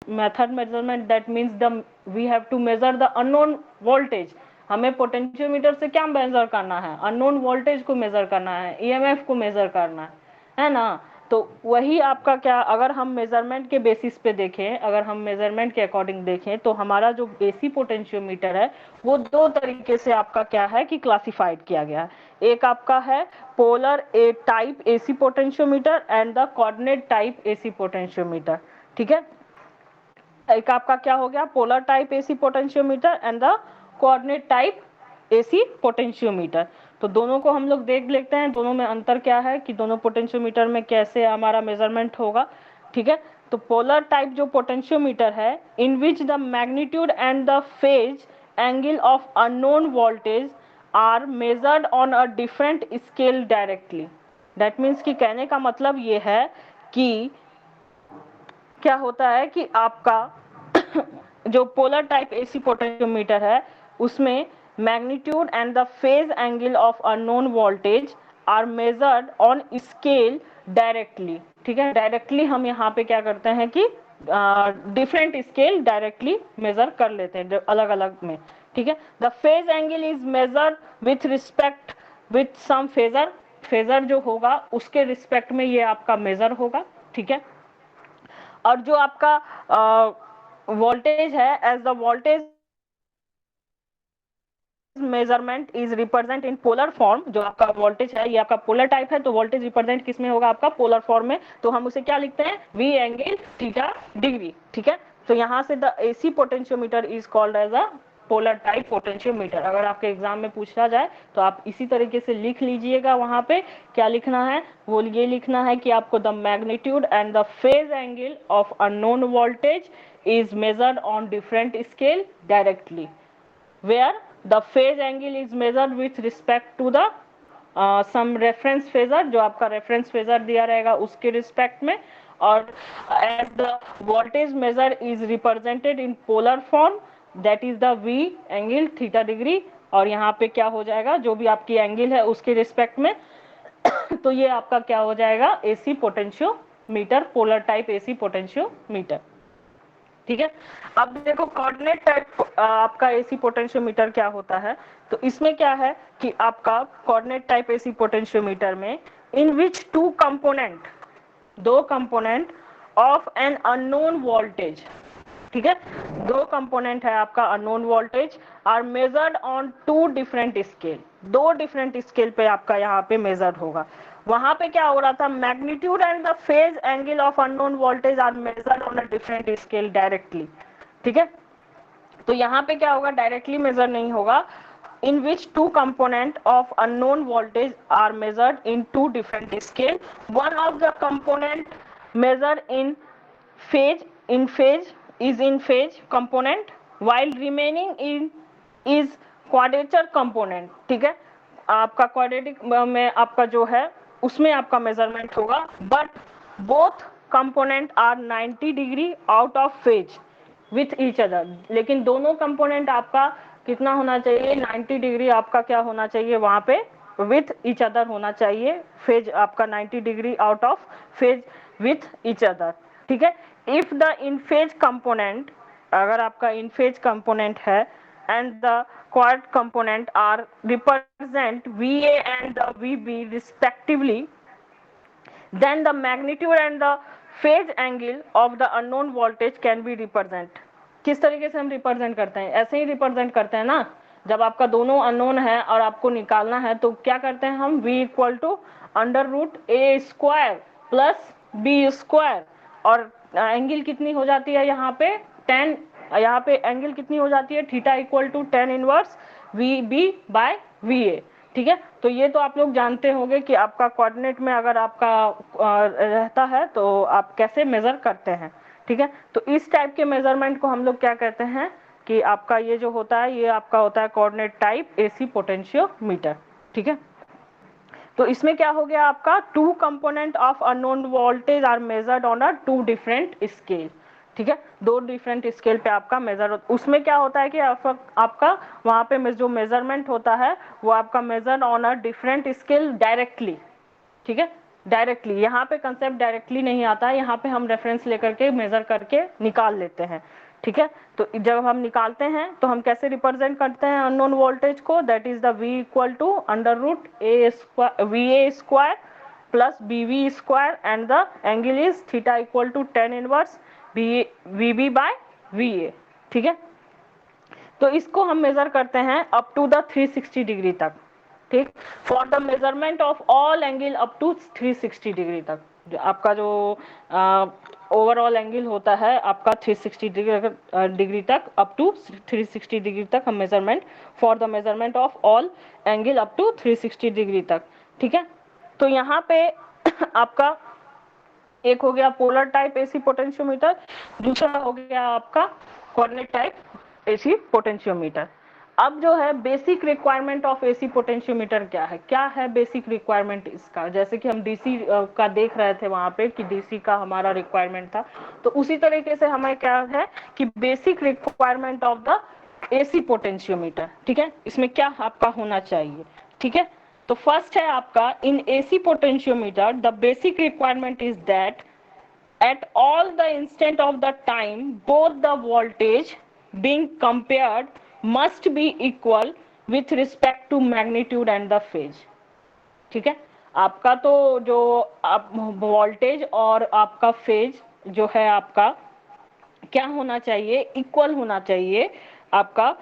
Method measurement, that means the we have to measure the unknown voltage. हमें potentiometer से क्या major करना है, अननोन वोल्टेज को मेजर करना है, ईएमएफ को मेजर करना है ना। तो वही आपका क्या, अगर हम मेजरमेंट के बेसिस पे देखें, अगर हम मेजरमेंट के अकॉर्डिंग देखें, तो हमारा जो एसी पोटेंशियोमीटर है वो दो तरीके से आपका क्या है कि क्लासिफाइड किया गया है। एक आपका है polar A type AC potentiometer and the coordinate type AC potentiometer, ठीक है। एक आपका क्या हो गया, polar type AC potentiometer and the coordinate type AC potentiometer. तो दोनों को हम लोग देख लेते हैं, दोनों में अंतर क्या है कि दोनों पोटेंशियोमीटर में कैसे हमारा मेजरमेंट होगा, ठीक है। तो पोलर टाइप जो पोटेंशियोमीटर है, in which the magnitude and the phase angle of unknown voltage are measured on a different scale directly. That means कि कहने का मतलब ये है कि क्या होता है कि आपका जो पोलर टाइप एसी पोटेंशियोमीटर है उसमें magnitude and the phase angle of unknown voltage are measured on scale directly, ठीक है। डायरेक्टली हम यहाँ पे क्या करते हैं कि डिफरेंट स्केल डायरेक्टली मेजर कर लेते हैं अलग अलग में, ठीक है। The phase angle is measured with respect with some phasor, phasor जो होगा उसके रिस्पेक्ट में ये आपका मेजर होगा, ठीक है। और जो आपका वोल्टेज है, as the voltage measurement is represent in polar form, जो आपका वोल्टेज है ये आपका पोलर टाइप है, तो वोल्टेज रिप्रेजेंट किस में होगा, आपका पोलर फॉर्म में। तो हम उसे क्या लिखते हैं, वी एंगल थीटा डिग्री, ठीक है। तो यहाँ से the AC potentiometer is called as a polar type potentiometer. अगर आपके एग्जाम में पूछा जाए तो आप इसी तरीके से लिख लीजिएगा, वहां पे क्या लिखना है, वो ये लिखना है कि आपको the magnitude and the phase angle of unknown voltage is measured on different scale directly, where the phase angle is measured with respect to the some reference phasor, जो आपका reference phasor दिया रहेगा उसके respect में। और as the voltage measure is represented in polar form, that is the V angle theta degree, और यहाँ पे क्या हो जाएगा, जो भी आपकी एंगल है उसके respect में तो ये आपका क्या हो जाएगा, AC potentiometer, polar type AC potentiometer, ठीक है। अब देखो कोऑर्डिनेट टाइप आपका एसी पोटेंशियोमीटर क्या होता है, तो इसमें क्या है कि आपका कोऑर्डिनेट टाइप एसी पोटेंशियोमीटर में इन विच टू कंपोनेंट, दो component of an unknown voltage, ठीक है, दो कंपोनेंट है आपका unknown voltage, are measured on two different scale, दो डिफरेंट स्केल पे आपका यहाँ पे मेजर्ड होगा। वहां पे क्या हो रहा था, magnitude and the phase angle of unknown voltage are measured on a different scale directly, ठीक है। तो यहाँ पे क्या होगा, डायरेक्टली मेजर नहीं होगा, in which two component of unknown voltage are measured in two different scale. One of the component measured in phase component, while remaining is quadrature component, ठीक है। आपका क्वाड्रेटिक में आपका जो है उसमें आपका मेजरमेंट होगा, but both component are 90 degree out of phase with each other. लेकिन दोनों कंपोनेंट आपका कितना होना चाहिए, 90 डिग्री आपका क्या होना चाहिए वहां पे, विथ ईच अदर होना चाहिए, फेज आपका 90 degree out of phase with each other, ठीक है। If the in phase component, अगर आपका इन फेज कंपोनेंट है and the quad component are represent VA and the VB respectively, then the magnitude and the phase angle of the unknown voltage can be represent। किस तरीके से हम represent करते हैं, ऐसे ही रिप्रेजेंट करते हैं ना, जब आपका दोनों अननोन है और आपको निकालना है तो क्या करते हैं हम, V equal to under root A square plus B square, और एंगल कितनी हो जाती है यहाँ पे 10, यहाँ पे एंगल कितनी हो जाती है, theta equal to 10 inverse VB by VA, ठीक है। तो ये तो आप लोग जानते होंगे कि आपका कोऑर्डिनेट में अगर आपका रहता है तो आप कैसे मेजर करते हैं, ठीक है। तो इस टाइप के मेजरमेंट को हम लोग क्या कहते हैं कि आपका ये जो होता है ये आपका होता है कोऑर्डिनेट टाइप एसी पोटेंशियोमीटर, ठीक है। तो इसमें क्या हो गया आपका, two component of unknown voltage are measured on a two different scale, ठीक है। दो डिफरेंट स्केल पे आपका मेजर, उसमें क्या होता है कि आपका वहां पे जो मेजरमेंट होता है वो आपका major on a different scale directly, ठीक है। डायरेक्टली, यहाँ पे कंसेप्ट डायरेक्टली नहीं आता है, यहाँ पे हम रेफरेंस लेकर के मेजर करके निकाल लेते हैं, ठीक है। तो जब हम निकालते हैं तो हम कैसे रिप्रेजेंट करते हैं अननोन वोल्टेज को, that is the V equal to under root A square VA square plus BV square and the angle is theta equal to tan inverse VB by VA, ठीक है। तो इसको हम मेजर करते हैं अप टू द 360 डिग्री तक, ठीक, for the measurement of all angle up to 360 degree तक। जो आपका जो ओवरऑल एंगल होता है आपका 360 डिग्री तक, अप टू 360 डिग्री तक हम measurement, for the measurement of all angle up to 360 degree तक, ठीक है। तो यहाँ पे आपका एक हो गया पोलर टाइप एसी पोटेंशियोमीटर, दूसरा हो गया आपका कोऑर्डिनेट टाइप एसी पोटेंशियोमीटर। अब जो है basic requirement of AC potentiometer क्या है बेसिक रिक्वायरमेंट इसका, जैसे कि हम डीसी का देख रहे थे वहां पे कि डीसी का हमारा रिक्वायरमेंट था, तो उसी तरीके से हमें क्या है कि basic requirement of the AC potentiometer, ठीक है, इसमें क्या आपका होना चाहिए, ठीक है। तो फर्स्ट है आपका in AC potentiometer the basic requirement is that at all the instant of the time both the voltage being compared must be equal with respect to magnitude and the phase, ठीक है। आपका तो जो आप voltage और आपका phase जो है आपका क्या होना चाहिए, इक्वल होना चाहिए आपका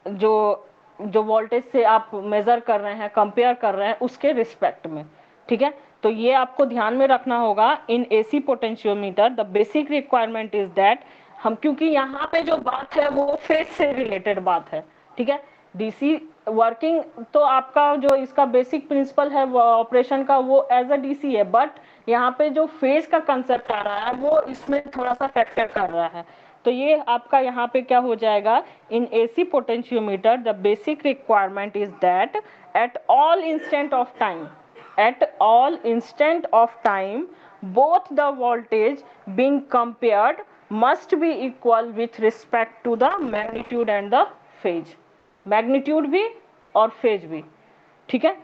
जो जो वोल्टेज से आप मेजर कर रहे हैं, कंपेयर कर रहे हैं उसके रिस्पेक्ट में, ठीक है। तो ये आपको ध्यान में रखना होगा in AC potentiometer the basic requirement is that हम, क्योंकि यहाँ पे जो बात है वो फेज से रिलेटेड बात है, ठीक है। डीसी वर्किंग तो आपका जो इसका बेसिक प्रिंसिपल है ऑपरेशन का वो एज अ डीसी है, बट यहाँ पे जो फेज का कंसेप्ट आ रहा है वो इसमें थोड़ा सा फैक्टर कर रहा है। तो ये आपका यहाँ पे क्या हो जाएगा, in AC potentiometer the basic requirement is that at all instant of time, at all instant of time both the voltage being compared must be equal with respect to the magnitude and the phase, magnitude भी और phase भी, ठीक है।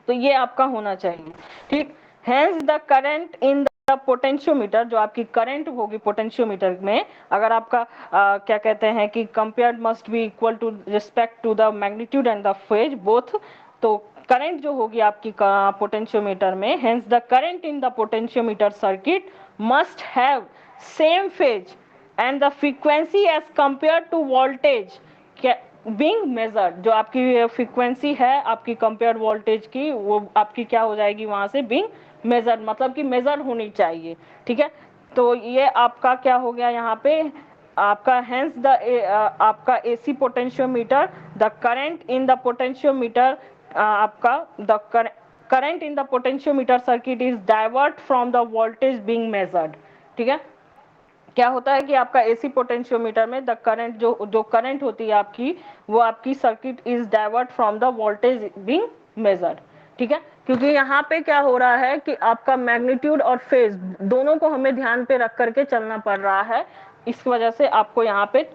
तो ये आपका होना चाहिए, ठीक। hence the current in the potentiometer, जो आपकी करंट होगी पोटेंशियोमीटर में, अगर आपका क्या कहते हैं कि compared must be equal to respect to the magnitude and the phase both, तो करंट जो होगी आपकी पोटेंशियोमीटर में, hence the current in the potentiometer circuit must have same phase and the frequency as compare to voltage being measured, जो आपकी frequency है आपकी compare voltage की वो आपकी क्या हो जाएगी वहां से बीइंग मेजर्ड, मतलब कि मेजर होनी चाहिए, ठीक है। तो ये आपका क्या हो गया यहाँ पे आपका हेंस द आपका AC potentiometer the current in the potentiometer आपका the current in the potentiometer circuit is divert from the voltage being measured, ठीक है। क्या होता है कि आपका एसी पोटेंशियोमीटर में द करंट जो करंट होती है आपकी वो आपकी circuit is divert from the voltage being measured, ठीक है। क्योंकि यहाँ पे क्या हो रहा है कि आपका मैग्नीट्यूड और फेज दोनों को हमें ध्यान पे रख करके चलना पड़ रहा है, इस वजह से आपको यहाँ पे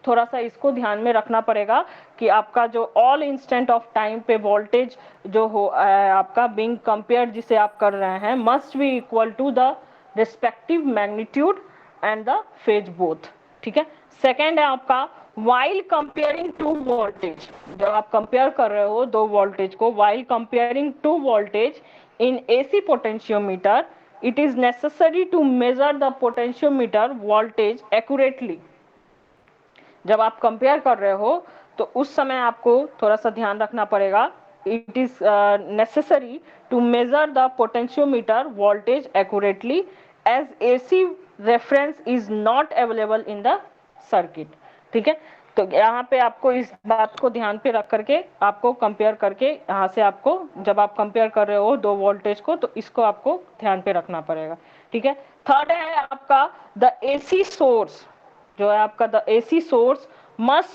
थोड़ा सा इसको ध्यान में रखना पड़ेगा कि आपका जो ऑल इंस्टेंट ऑफ टाइम पे वोल्टेज जो हो आपका बीइंग कंपेयर्ड जिसे आप कर रहे हैं must be equal to the respective magnitude and the phase both, ठीक है। सेकेंड है आपका while comparing two voltage, जब आप कंपेयर कर रहे हो दो वोल्टेज को, while comparing two voltage in AC potentiometer it is necessary to measure the potentiometer voltage accurately, जब आप कंपेयर कर रहे हो तो उस समय आपको थोड़ा सा ध्यान रखना पड़ेगा, it is necessary to measure the potentiometer voltage accurately as AC reference is not available in the circuit, ठीक है। तो यहाँ पे आपको इस बात को ध्यान पे रख करके आपको कंपेयर करके यहाँ से आपको जब आप कंपेयर कर रहे हो दो वोल्टेज को तो इसको आपको ध्यान पे रखना पड़ेगा, ठीक है। थर्ड है आपका द एसी सोर्स, जो है आपका द एसी सोर्स मस्ट